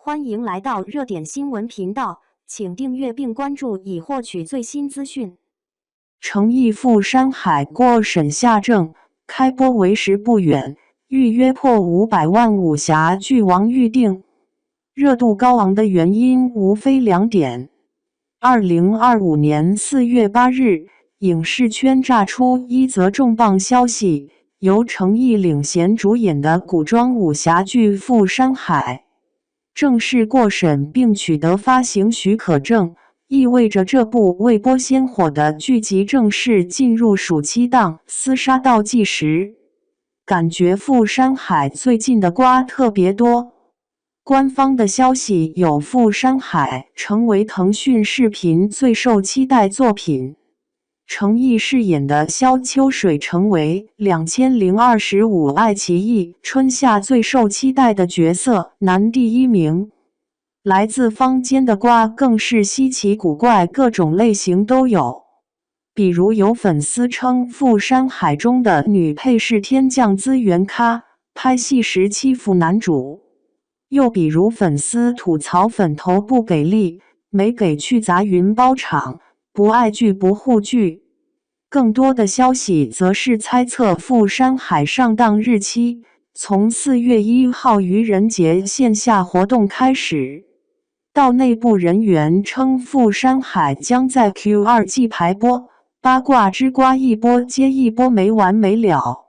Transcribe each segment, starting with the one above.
欢迎来到热点新闻频道，请订阅并关注以获取最新资讯。诚意赴山海过审下证，开播为时不远，预约破500万武侠剧王预定。热度高昂的原因无非2点。2025年4月8日，影视圈炸出一则重磅消息，由诚意领衔主演的古装武侠剧《赴山海》正式过审并取得发行许可证，意味着这部未播先火的剧集正式进入暑期档厮杀倒计时。感觉《赴山海》最近的瓜特别多。官方的消息有《赴山海》成为腾讯视频最受期待作品，诚意饰演的萧秋水成为2025爱奇艺春夏最受期待的角色，男第1名。来自坊间的瓜更是稀奇古怪，各种类型都有。比如有粉丝称《赴山海》中的女配是天降资源咖，拍戏时欺负男主。又比如粉丝吐槽粉头不给力，没给去砸云包场，不爱剧不护剧。更多的消息则是猜测《赴山海》上档日期，从4月1号愚人节线下活动开始。到内部人员称《赴山海》将在 Q2 季排播，八卦之瓜一波接一波没完没了。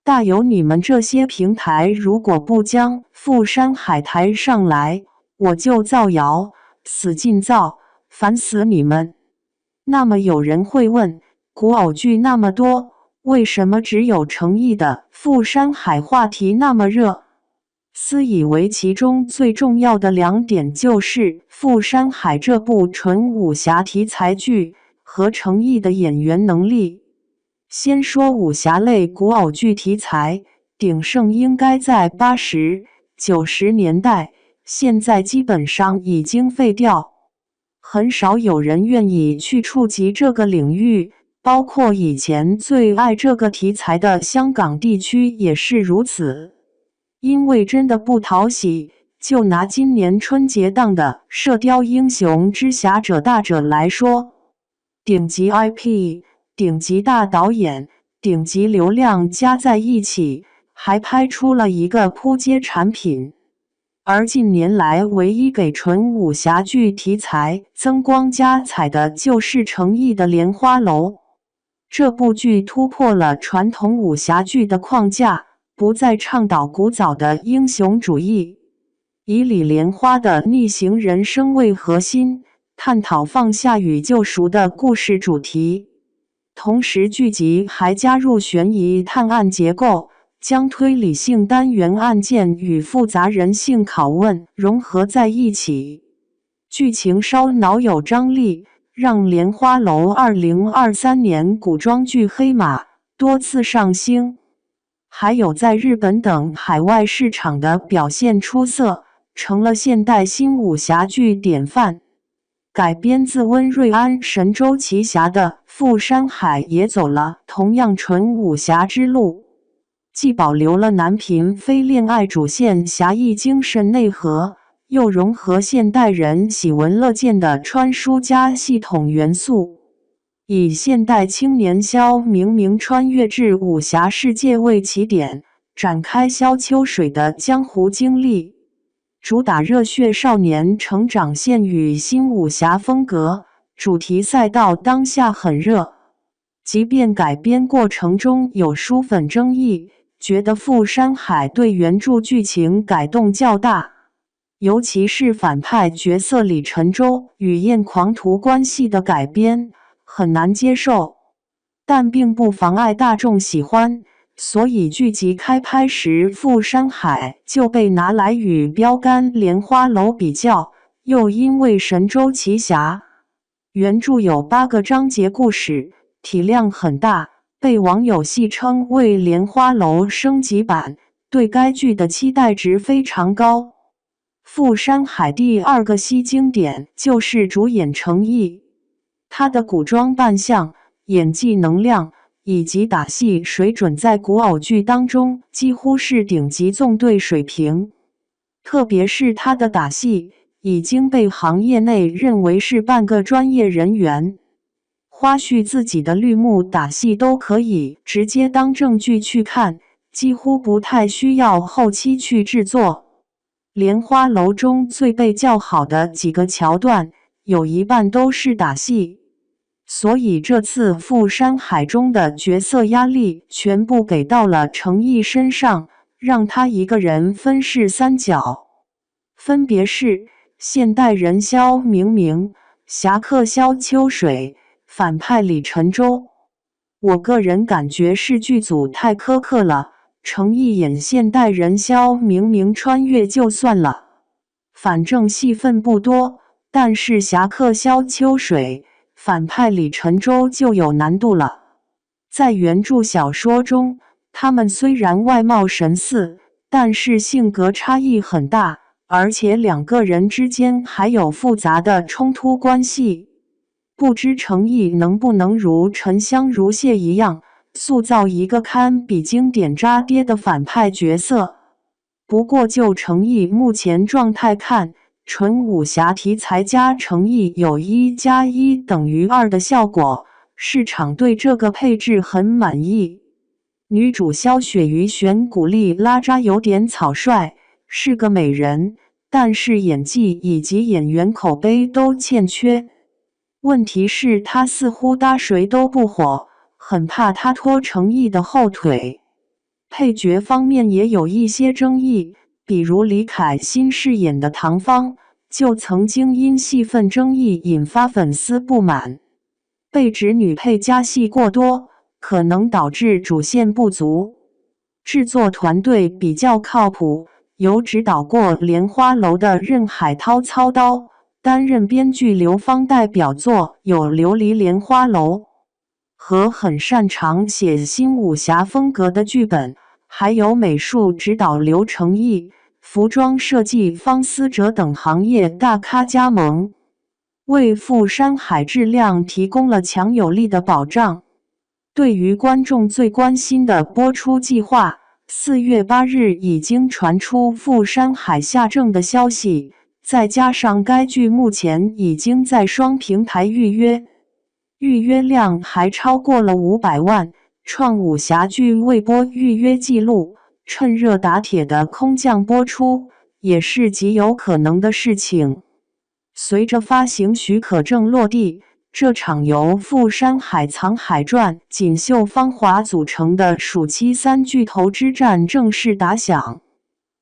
大有你们这些平台如果不将《赴山海》抬上来，我就造谣，死劲造，烦死你们。那么有人会问，古偶剧那么多，为什么只有诚意的《赴山海》话题那么热？私以为其中最重要的2点就是《赴山海》这部纯武侠题材剧和诚意的演员能力。先说武侠类古偶剧题材，鼎盛应该在80、90年代，现在基本上已经废掉，很少有人愿意去触及这个领域，包括以前最爱这个题材的香港地区也是如此。因为真的不讨喜，就拿今年春节档的《射雕英雄之侠者大者》来说，顶级 IP、顶级大导演、顶级流量加在一起，还拍出了一个扑街产品。而近年来唯一给纯武侠剧题材增光加彩的就是诚意的《莲花楼》。这部剧突破了传统武侠剧的框架，不再倡导古早的英雄主义，以李莲花的逆行人生为核心，探讨放下与救赎的故事主题。同时剧集还加入悬疑探案结构，将推理性单元案件与复杂人性拷问融合在一起，剧情烧脑有张力，让莲花楼2023年古装剧黑马多次上星。还有在日本等海外市场的表现出色，成了现代新武侠剧典范。改编自温瑞安神州奇侠的《赴山海》也走了同样纯武侠之路，既保留了男频非恋爱主线侠义精神内核，又融合现代人喜闻乐见的穿书加系统元素，以现代青年萧明明穿越至武侠世界为起点，展开萧秋水的江湖经历。主打热血少年成长线与新武侠风格，主题赛道当下很热。即便改编过程中有书粉争议，觉得《赴山海》对原著剧情改动较大，尤其是反派角色李晨舟与燕狂徒关系的改编，很难接受，但并不妨碍大众喜欢。所以剧集开拍时，《赴山海》就被拿来与标杆《莲花楼》比较，又因为神州奇侠原著有8个章节故事，体量很大，被网友戏称为《莲花楼》升级版，对该剧的期待值非常高。《赴山海》第2个吸睛点就是主演诚意，他的古装扮相、演技能量以及打戏水准在古偶剧当中几乎是顶级纵队水平。特别是他的打戏，已经被行业内认为是半个专业人员。花絮自己的绿幕打戏都可以直接当正剧去看，几乎不太需要后期去制作。莲花楼中最被叫好的几个桥段，有一半都是打戏，所以这次赴山海中的角色压力全部给到了程毅身上，让他一个人分饰三角，分别是现代人萧明明、侠客萧秋水、反派李晨舟。我个人感觉是剧组太苛刻了，程毅演现代人萧明明穿越就算了，反正戏份不多，但是侠客萧秋水、反派李晨舟就有难度了。在原著小说中，他们虽然外貌神似，但是性格差异很大，而且两个人之间还有复杂的冲突关系。不知程毅能不能如沉香如屑一样，塑造一个堪比经典渣爹的反派角色。不过就程毅目前状态看，纯武侠题材加程毅有1+1等于2的效果，市场对这个配置很满意。女主萧雪瑜选古力拉扎有点草率，是个美人，但是演技以及演员口碑都欠缺。问题是她似乎搭谁都不火，很怕她拖程毅的后腿。配角方面也有一些争议，比如李凯欣饰演的唐芳，就曾经因戏份争议引发粉丝不满，被指女配加戏过多，可能导致主线不足。制作团队比较靠谱，由指导过《莲花楼》的任海涛操刀，担任编剧刘芳代表作有《琉璃莲花楼》和很擅长写新武侠风格的剧本，还有美术指导刘成义、服装设计方思哲等行业大咖加盟，为赴山海质量提供了强有力的保障。对于观众最关心的播出计划，4月8日已经传出赴山海下正的消息，再加上该剧目前已经在双平台预约量还超过了500万，创武侠剧未播预约纪录，趁热打铁的空降播出，也是极有可能的事情。随着发行许可证落地，这场由赴山海藏海传、锦绣芳华组成的暑期3巨头之战正式打响。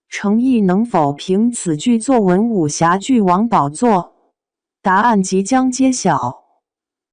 程毅能否凭此剧坐稳武侠剧王宝座？答案即将揭晓。